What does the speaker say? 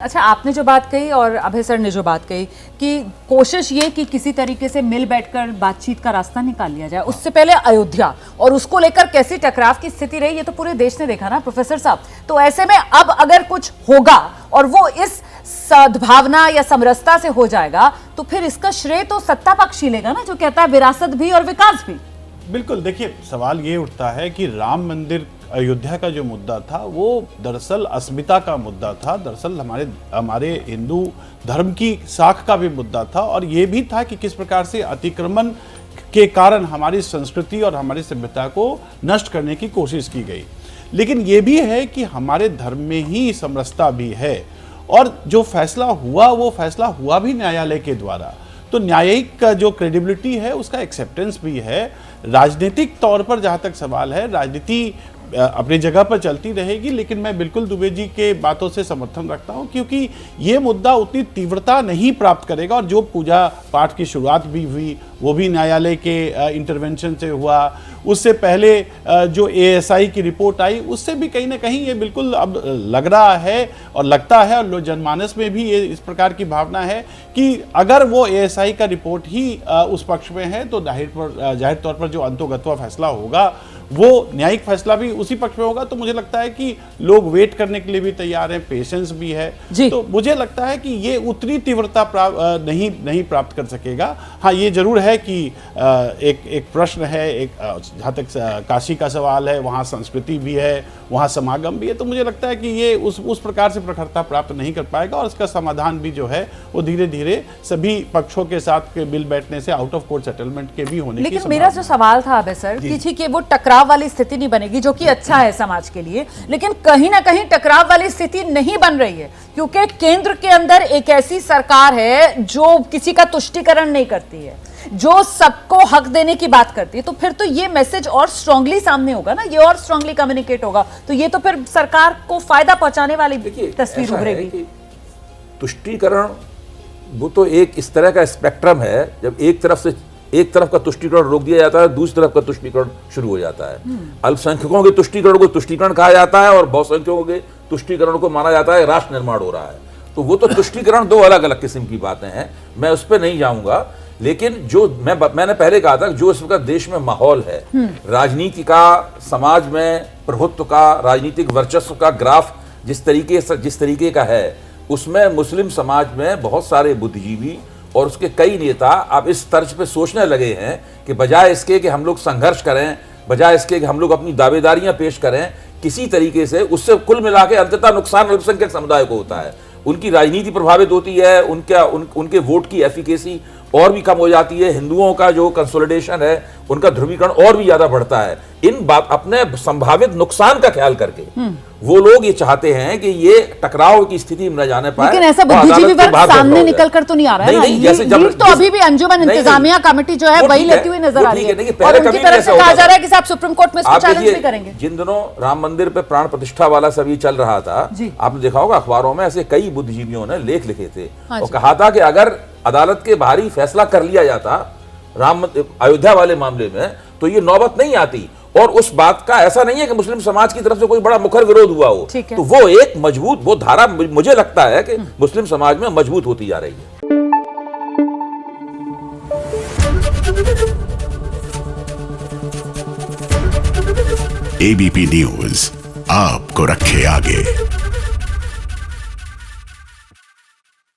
अच्छा, आपने जो बात कही और अभय सर ने जो बात कही कि कोशिश ये कि किसी तरीके से मिल बैठकर बातचीत का रास्ता निकाल लिया जाए, उससे पहले अयोध्या और उसको लेकर कैसी टकराव की स्थिति रही ये तो पूरे देश ने देखा ना प्रोफेसर साहब। तो ऐसे में अब अगर कुछ होगा और वो इस सद्भावना या समरसता से हो जाएगा तो फिर इसका श्रेय तो सत्ता पक्ष ही लेगा ना, जो कहता है विरासत भी और विकास भी। बिल्कुल, देखिए सवाल ये उठता है कि राम मंदिर अयोध्या का जो मुद्दा था वो दरअसल अस्मिता का मुद्दा था, दरअसल हमारे हिंदू धर्म की साख का भी मुद्दा था और ये भी था कि किस प्रकार से अतिक्रमण के कारण हमारी संस्कृति और हमारी सभ्यता को नष्ट करने की कोशिश की गई। लेकिन ये भी है कि हमारे धर्म में ही समरसता भी है और जो फैसला हुआ वो फैसला हुआ भी न्यायालय के द्वारा, तो न्यायिक का जो क्रेडिबिलिटी है उसका एक्सेप्टेंस भी है। राजनीतिक तौर पर जहाँ तक सवाल है, राजनीति अपनी जगह पर चलती रहेगी, लेकिन मैं बिल्कुल दुबे जी के बातों से समर्थन रखता हूं क्योंकि ये मुद्दा उतनी तीव्रता नहीं प्राप्त करेगा और जो पूजा पाठ की शुरुआत भी हुई वो भी न्यायालय के इंटरवेंशन से हुआ। उससे पहले जो एएसआई की रिपोर्ट आई उससे भी कहीं ना कहीं ये बिल्कुल अब लग रहा है और लगता है और जनमानस में भी ये इस प्रकार की भावना है कि अगर वो एएसआई का रिपोर्ट ही उस पक्ष में है तो जाहिर तौर पर जो अंतोगत्वा फैसला होगा वो न्यायिक फैसला भी उसी पक्ष में होगा। तो मुझे लगता है कि लोग वेट करने के लिए भी तैयार हैं, पेशेंस भी है। तो मुझे लगता है कि ये उतनी तीव्रता नहीं प्राप्त कर सकेगा। हाँ, ये जरूर है कि एक प्रश्न है, एक जहाँ तक काशी का सवाल है, वहाँ संस्कृति भी है, वहाँ समागम भी है। तो मुझे लगता है कि ये उस प्रकार से प्रखरता प्राप्त नहीं कर पाएगा और इसका समाधान भी जो है वो धीरे धीरे सभी पक्षों के साथ मिल बैठने से आउट ऑफ कोर्ट सेटलमेंट के भी होने की। लेकिन मेरा जो सवाल था अभय सर कि वो टकराव वाली स्थिति नहीं बनेगी, जो कि अच्छा है समाज के लिए, लेकिन कहीं ना कहीं टकराव वाली स्थिति नहीं बन रही है क्योंकि केंद्र के अंदर एक ऐसी सरकार है जो किसी का तुष्टीकरण नहीं करती है, जो सबको हक देने की बात करती है। तो फिर तो ये मैसेज और स्ट्रांगली सामने होगा ना, ये और स्ट्रांगली कम्युनिकेट होगा, तो ये तो फिर सरकार को फायदा पहुंचाने वाली तस्वीर उभरेगी। तुष्टीकरण वो तो एक इस तरह का स्पेक्ट्रम है, जब एक तरफ का तुष्टीकरण रोक दिया जाता है, दूसरी तरफ का तुष्टीकरण शुरू हो जाता है। अल्पसंख्यकों के तुष्टीकरण को तुष्टीकरण कहा जाता है और बहुसंख्यकों के तुष्टीकरण को माना जाता है राष्ट्र निर्माण हो रहा है। तो वो तो तुष्टीकरण दो अलग अलग किस्म की बातें हैं, मैं उस पर नहीं जाऊंगा। लेकिन जो मैंने पहले कहा था, जो इस वक्त देश में माहौल है, राजनीति का, समाज में प्रभुत्व का, राजनीतिक वर्चस्व का ग्राफ जिस तरीके का है, उसमें मुस्लिम समाज में बहुत सारे बुद्धिजीवी और उसके कई नेता अब इस तर्ज पे सोचने लगे हैं कि बजाय इसके कि हम लोग संघर्ष करें, बजाय इसके कि हम लोग अपनी दावेदारियां पेश करें किसी तरीके से, उससे कुल मिला के अंततः नुकसान अल्पसंख्यक समुदाय को होता है। उनकी राजनीति प्रभावित होती है, उनके वोट की एफिकेसी और भी कम हो जाती है, हिंदुओं का जो कंसोलिडेशन है, उनका ध्रुवीकरण और भी ज्यादा बढ़ता है। अपने संभावित नुकसान का ख्याल करके वो लोग ये चाहते हैं कि ये टकराव की स्थिति में न जाने पाए। लेकिन ऐसा बुद्धिजीवी वर्ग सामने निकल कर तो नहीं आ रहा है ना। लीड तो अभी भी अंजुमन इंतजामिया कमेटी जो है वही लेती हुई नजर आ रही है और उनकी तरफ से कहा जा रहा है कि आप सुप्रीम कोर्ट में इसको चैलेंज भी करेंगे। जिन दिनों राम मंदिर पे प्राण प्रतिष्ठा वाला सब ये चल रहा था, आपने देखा होगा अखबारों में ऐसे कई बुद्धिजीवियों ने लेख लिखे थे और कहा था कि अगर अदालत के बाहरी फैसला कर लिया जाता अयोध्या वाले मामले में तो ये नौबत नहीं आती। और उस बात का ऐसा नहीं है कि मुस्लिम समाज की तरफ से कोई बड़ा मुखर विरोध हुआ हो, तो वो एक मजबूत वो धारा मुझे लगता है कि मुस्लिम समाज में मजबूत होती जा रही है। एबीपी न्यूज आपको रखे आगे।